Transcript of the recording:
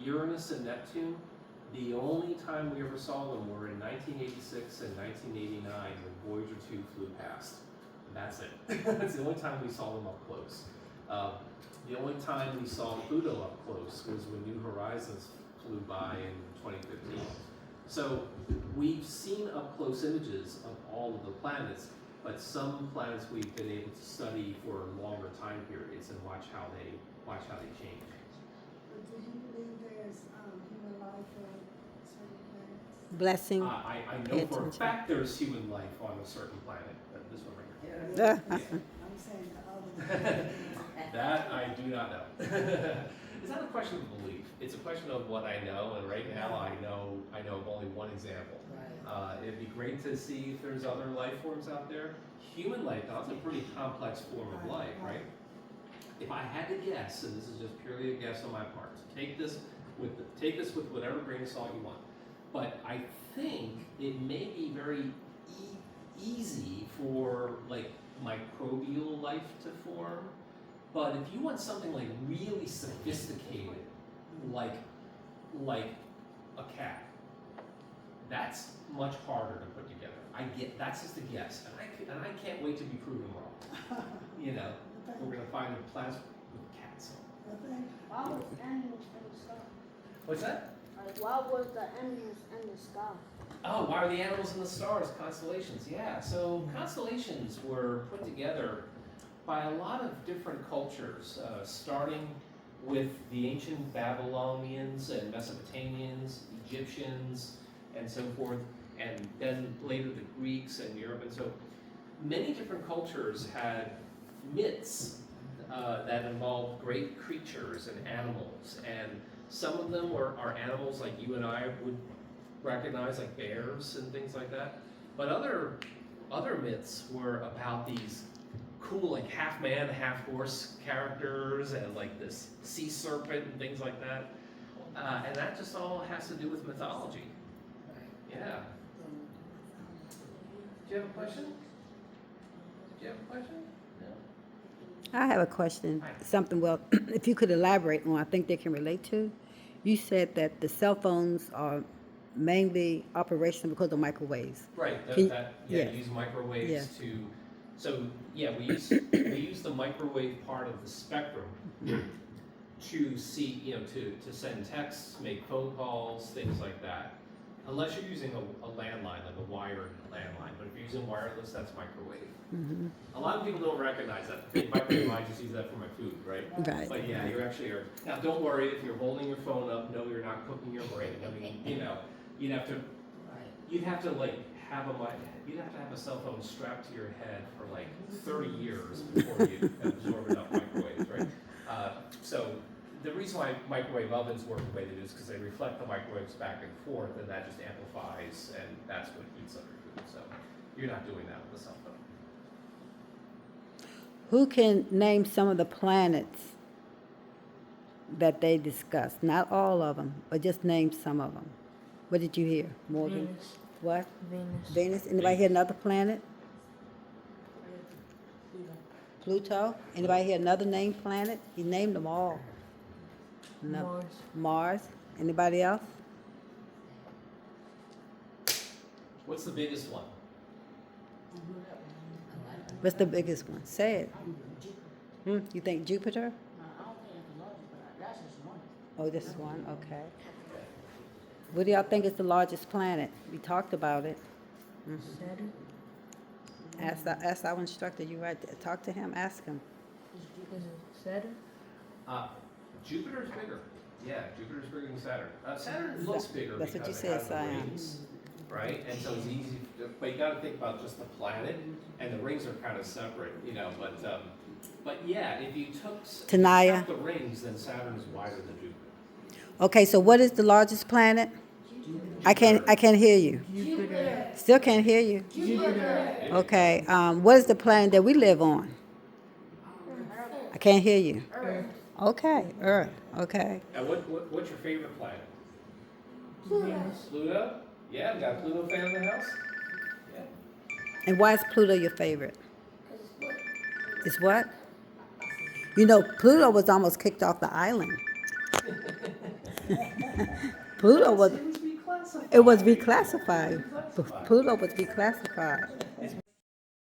Uranus and Neptune, the only time we ever saw them were in 1986 and 1989 when Voyager 2 flew past. And that's it. That's the only time we saw them up close. The only time we saw Pluto up close was when New Horizons flew by in 2015. So we've seen up close images of all of the planets, but some planets we've been able to study for longer time periods and watch how they change. But do you believe there's human life on certain planets? Blessing. I know for a fact there's human life on a certain planet, this one right here. I'm saying the other one. That I do not know. It's not a question of belief. It's a question of what I know, and right now I know of only one example. It'd be great to see if there's other life forms out there. Human life, now, it's a pretty complex form of life, right? If I had to guess, and this is just purely a guess on my part, so take this with whatever grain of salt you want. But I think it may be very easy for like microbial life to form. But if you want something like really sophisticated, like a cat, that's much harder to put together. That's just a guess, and I can't wait to be proven wrong. You know, we're gonna find planets with cats on. Why was animals in the sky? What's that? Like, why was the animals in the sky? Oh, why are the animals in the stars? Constellations, yeah. So constellations were put together by a lot of different cultures, starting with the ancient Babylonians and Mesopotamians, Egyptians, and so forth, and then later the Greeks and Europe. And so many different cultures had myths that involved great creatures and animals, and some of them are animals like you and I would recognize, like bears and things like that. But other myths were about these cool, like half man, half horse characters, and like this sea serpent and things like that. And that just all has to do with mythology. Yeah. Do you have a question? No? I have a question. Hi. Something, well, if you could elaborate on, I think they can relate to. You said that the cell phones are mainly operational because of microwaves. Right. Yeah. Use microwaves Yeah. to. So yeah, we use the microwave part of the spectrum to see, to send texts, make phone calls, things like that. Unless you're using a landline, like a wired landline. But if you're using wireless, that's microwave. Mm-hmm. A lot of people don't recognize that. Microwave, I just use that for my food, right? Right. But yeah, you actually are. Now, don't worry if you're holding your phone up. No, you're not cooking your brain. I mean, you'd have to like have a cell phone strapped to your head for like 30 years before you absorb enough microwaves, right? So the reason why microwave ovens work the way they do is because they reflect the microwaves back and forth, and that just amplifies, and that's what heats up your food. So you're not doing that with a cell phone. Who can name some of the planets that they discussed? Not all of them, but just name some of them. What did you hear, Morgan? Venus. What? Venus. Venus? Anybody hear another planet? Pluto? Anybody hear another named planet? He named them all. Mars. Mars? Anybody else? What's the biggest one? What's the biggest one? Say it. You think Jupiter? I don't think it's the largest, but that's just one. Oh, this is one? Okay. What do y'all think is the largest planet? We talked about it. Saturn. Ask our instructor. You right there. Talk to him. Ask him. Is it Saturn? Jupiter's bigger. Yeah, Jupiter's bigger than Saturn. Saturn looks bigger That's what because you it said, has the Sion. rings, right? And so it's easy, but you got to think about just the planet, and the rings are kind of separate, But yeah, if you took Tanaya. half the rings, then Saturn is wider than Jupiter. Okay, so what is the largest planet? I can't hear you. Jupiter. Still can't hear you. Jupiter. Okay, what is the planet that we live on? I can't hear you. Earth. Okay, Earth. Okay. Now, what's your favorite planet? Venus. Pluto? Yeah, we got a Pluto fan in the house? Yeah. And why is Pluto your favorite? It's what? You know, Pluto was almost kicked off the island. Pluto was, It was reclassified. it was reclassified. Reclassified. Pluto was reclassified. It's